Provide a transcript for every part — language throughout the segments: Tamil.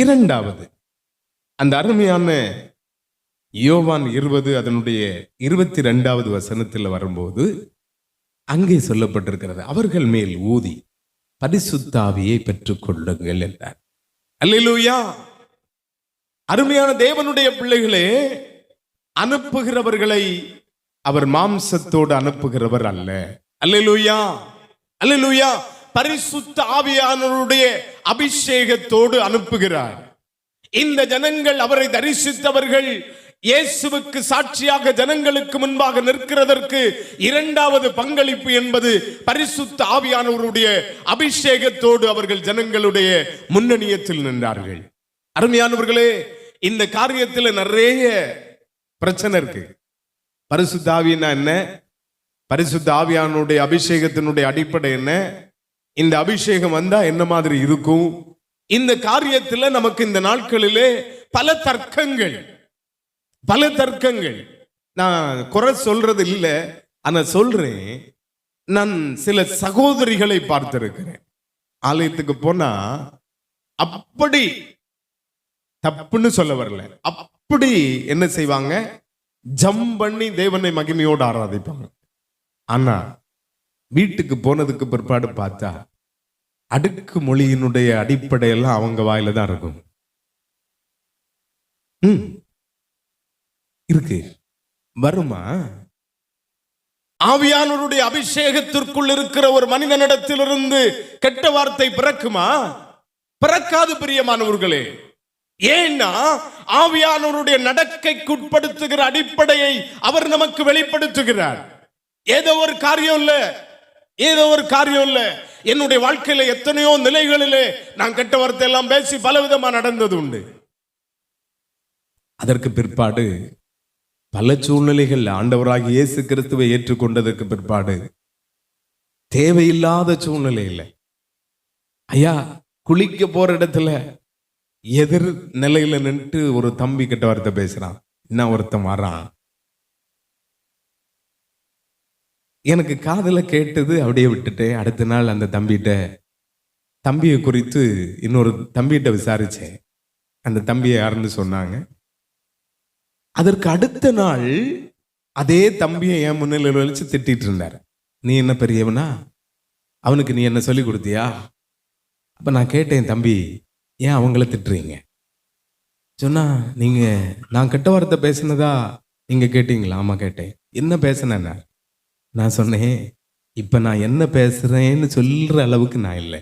இரண்டாவது அந்த அருமையான யோவான் 20 அதனுடைய 22வது வசனத்தில் வரும்போது அங்கே சொல்லப்பட்டிருக்கிறது, அவர்கள் மேல் ஊதி பரிசுத்த ஆவியை பெற்றுக் கொள்ளுங்கள் என்றார். அல்லேலூயா. அருமையான தேவனுடைய பிள்ளைகளே, அனுப்புகிறவர்களை அவர் மாம்சத்தோடு அனுப்புகிறவர் அல்ல. அல்லேலூயா, அல்லேலூயா. பரிசுத்த ஆவியானவருடைய அபிஷேகத்தோடு அனுப்புகிறார். இந்த ஜனங்கள் அவரை தரிசித்தவர்கள் இயேசுவுக்கு சாட்சியாக ஜனங்களுக்கு முன்பாக நிற்கிறதற்கு இரண்டாவது பங்களிப்பு என்பது பரிசுத்த ஆவியானவருடைய அபிஷேகத்தோடு அவர்கள் ஜனங்களுடைய முன்னணியத்தில் நின்றார்கள். அருமையானவர்களே, இந்த காரியத்தில் நிறைய பிரச்சனை இருக்கு. பரிசுத்த ஆவினா என்ன? பரிசுத்த ஆவியானுடைய அபிஷேகத்தினுடைய அடிப்படை என்ன? இந்த அபிஷேகம் வந்தா என்ன மாதிரி இருக்கும்? இந்த காரியத்தில் நமக்கு இந்த நாட்களிலே பல தர்க்கங்கள். நான் குறை சொல்றது இல்லை, ஆனா சொல்றேன். நான் சில சகோதரிகளை பார்த்திருக்கிறேன். ஆலயத்துக்கு போனா அப்படி தப்புன்னு சொல்ல வரல, அப்படி என்ன செய்வாங்க, ஜம் பண்ணி தேவனை மகிமையோடு ஆராதிப்பாங்க. ஆனா வீட்டுக்கு போனதுக்கு பிற்பாடு பார்த்தா அடுக்கு மொழியினுடைய அடிப்படையெல்லாம் அவங்க வாயில தான் இருக்கும். இருக்கு, வருமா? ஆவியானவருடைய அபிஷேகத்திற்குள் இருக்கிற ஒரு மனிதனிடத்திலிருந்து கெட்ட வார்த்தை பிறக்குமா? பிறக்காது பிரியமானவர்களே. ஏன்னா ஆவியானவருடைய நடக்கைக்கு உட்படுத்துகிற அடிப்படையை அவர் நமக்கு வெளிப்படுத்துகிறார். ஏதோ ஒரு காரியம் இல்ல. என்னுடைய வாழ்க்கையில எத்தனையோ நிலைகளிலே நான் கெட்ட வார்த்தை எல்லாம் பேசி பலவிதமா நடந்தது உண்டு. அதற்கு பிற்பாடு பல சூழ்நிலைகள் ஆண்டவராகிய இயேசு கிறிஸ்துவை ஏற்றுக்கொண்டதற்கு பிற்பாடு தேவையில்லாத சூழ்நிலையில் ஐயா குளிக்க போற இடத்துல எதிர் நிலையில நின்று ஒரு தம்பி கிட்ட வார்த்தை பேசுறான், இன்னும் ஒருத்தன் வரான். எனக்கு காதுல கேட்டது, அப்படியே விட்டுட்டு அடுத்த நாள் அந்த தம்பியை குறித்து இன்னொரு தம்பிகிட்ட விசாரிச்சேன். அந்த தம்பியை யாருன்னு சொன்னாங்க. அதற்கு அடுத்த நாள் அதே தம்பியை என் முன்னிலையில் வச்சு திட்டிட்டு இருந்தார். நீ என்ன பெரியவனா, அவனுக்கு நீ என்ன சொல்லி கொடுத்தியா? அப்ப நான் கேட்டேன், தம்பி ஏன் அவங்கள திட்டுறீங்க? சொன்னா, நான் கெட்ட வார்த்தை பேசினதா நீங்க கேட்டீங்களா? ஆமா கேட்டேன். என்ன பேசினேன்? நான் சொன்னேன், இப்ப நான் என்ன பேசுறேன்னு சொல்ற அளவுக்கு நான் இல்லை,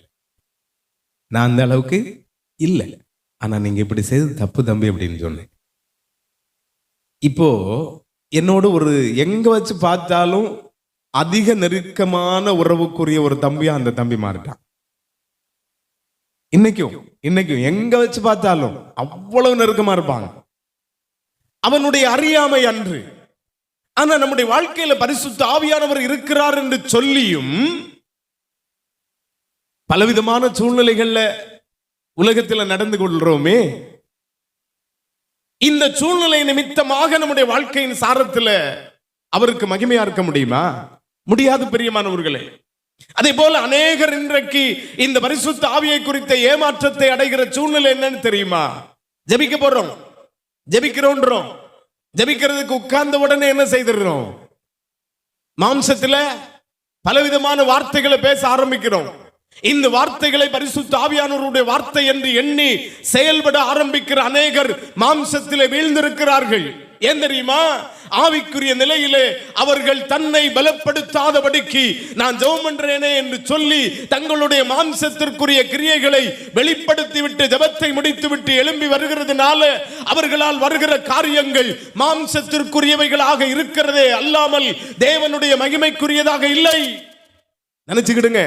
நான் அந்த அளவுக்கு இல்லை. ஆனா நீங்க இப்படி செய்து தப்பு தம்பி அப்படின்னு சொன்னேன். இப்போ என்னோட ஒரு எங்க வச்சு பார்த்தாலும் அதிக நெருக்கமான உறவுக்குரிய ஒரு தம்பியா அந்த தம்பி மாறிட்டான். இன்னைக்கும் எங்க வச்சு பார்த்தாலும் அவ்வளவு நெருக்கமா இருப்பாங்க. அவனுடைய அறியாமை அன்று. ஆனா நம்முடைய வாழ்க்கையில பரிசுத்த ஆவியானவர் இருக்கிறார் என்று சொல்லியும் பலவிதமான சூழ்நிலைகள்ல உலகத்தில் நடந்து கொள்றோமே. இந்த சூழ்நிலை நிமித்தமாக நம்முடைய வாழ்க்கையின் சாரத்துல அவருக்கு மகிமையா இருக்க முடியுமா? முடியாது பிரியமானவர்களே. அதே போல அநேகர் இன்றைக்கு இந்த பரிசுத்த ஆவியை குறித்த ஏமாற்றத்தை அடைகிற சூழ்நிலை என்னன்னு தெரியுமா? ஜெபிக்கிறோம், ஜெபிக்கிறதுக்கு உட்கார்ந்த உடனே என்ன செய்திருக்கிறோம்? மாம்சத்துல பலவிதமான வார்த்தைகளை பேச ஆரம்பிக்கிறோம். இந்த வார்த்தைகளை பரிசுத்த ஆவியானவருடைய வார்த்தை என்று எண்ணி செயல்பட ஆரம்பிக்கிற அநேகர் மாம்சத்திலே வீழ்ந்திருக்கிறார்கள். ஏன் தெரியுமா? ஆவிக்குரிய நிலையிலே அவர்கள் தன்னை பலப்படுத்தாதபடிக்கு நான் ஜெபம் பண்றேனே என்று சொல்லி தங்களுடைய மாம்சத்திற்குரிய கிரியைகளை வெளிப்படுத்திவிட்டு ஜெபத்தை முடித்துவிட்டு எழும்பி வருகிறதுனால அவர்களால் வருகிற காரியங்கள் மாம்சத்திற்குரியவைகளாக இருக்கிறதே அல்லாமல் தேவனுடைய மகிமைக்குரியதாக இல்லை. நினைச்சுக்கிடுங்க.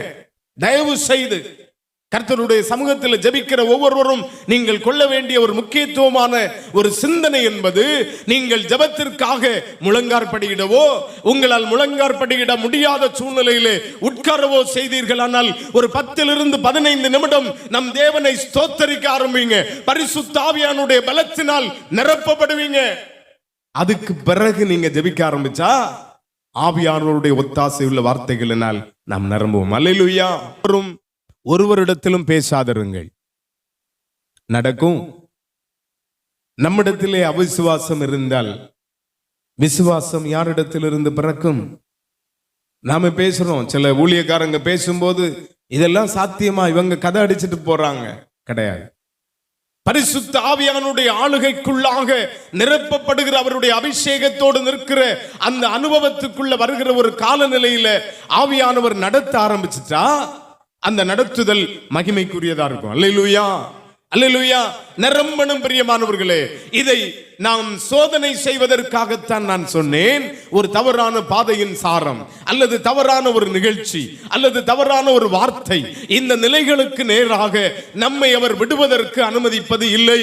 தயவு செய்து கர்த்தருடைய சமூகத்தில் ஜெபிக்கிற ஒவ்வொருவரும் நீங்கள் கொள்ள வேண்டிய ஒரு முக்கியத்துவமான ஒரு சிந்தனை என்பது, நீங்கள் ஜெபத்திற்காக முழங்கார்படியிடவோ உங்களால் முழங்கார்படியிட முடியாத சூழ்நிலையிலே உட்காரவோ செய்தீர்கள். ஆனால் ஒரு 10-15 நிமிடம் நம் தேவனை ஸ்தோத்தரிக்க ஆரம்பிங்க. பரிசுத்த ஆவியானுடைய பலத்தினால் நிரப்பப்படுவீங்க. அதுக்கு பிறகு நீங்க ஜெபிக்க ஆரம்பிச்சா ஆவியானவருடைய ஒத்தாசை உள்ள வார்த்தைகளினால் நாம் நிரம்புவோம். அல்லேலூயா. ஒருவரிடத்திலும் பேசாதிருங்கள். நடக்கும். நம்மிடத்திலே அவிசுவாசம் இருந்தால் விசுவாசம் யாரிடத்திலிருந்து பிறக்கும்? நாம பேசுறோம், சில ஊழியக்காரங்க பேசும்போது இதெல்லாம் சாத்தியமா, இவங்க கதை அடிச்சுட்டு போறாங்க. கிடையாது. பரிசுத்த ஆவியானுடைய ஆளுகைக்குள்ளாக நிரப்பப்படுகிற அவருடைய அபிஷேகத்தோடு நிற்கிற அந்த அனுபவத்துக்குள்ள வருகிற ஒரு காலநிலையில ஆவியானவர் நடத்த ஆரம்பிச்சுட்டா அந்த நடத்துதல் மகிமைக்குரியதா இருக்கும். அல்லேலூயா, அல்லேலூயா. நிரம்பணும் பிரியமானவர்களே, இதை நாம் சோதனை செய்வதற்காகத்தான் நான் சொன்னேன். ஒரு தவறான பாதையின் சாரம் அல்லது தவறான ஒரு நிகழ்ச்சி அல்லது தவறான ஒரு வார்த்தை, இந்த நிலைகளுக்கு நேராக நம்மை அவர் விடுவதற்கு அனுமதிப்பது இல்லை.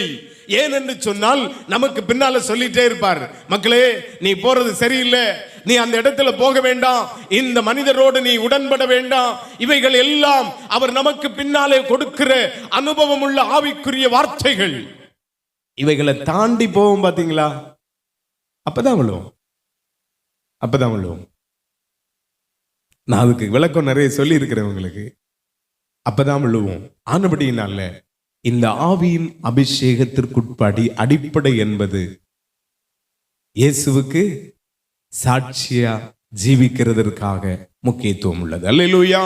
ஏன் என்று சொன்னால் நமக்கு பின்னால சொல்லிட்டே இருப்பார், மக்களே நீ போறது சரியில்லை, நீ அந்த இடத்துல போக வேண்டாம், இந்த மனிதரோடு நீ உடன்பட வேண்டாம். இவைகள் எல்லாம் அவர் நமக்கு பின்னாலே கொடுக்கிற அனுபவம் உள்ள ஆவிக்குரிய வார்த்தைகள். இவைகளை தாண்டி போவோம் பாத்தீங்களா, அப்பதான் விழுவோம், அப்பதான் விழுவோம். நான் அதுக்கு விளக்கம் நிறைய சொல்லி இருக்கிறேன் உங்களுக்கு. அப்பதான் விழுவோம். ஆனபடியினால இந்த ஆவியின் அபிஷேகத்திற்குட்படி அடிப்படை என்பது இயேசுவுக்கு சாட்சியா ஜீவிக்கிறதற்காக முக்கியத்துவம் உள்ளது. அல்லேலூயா.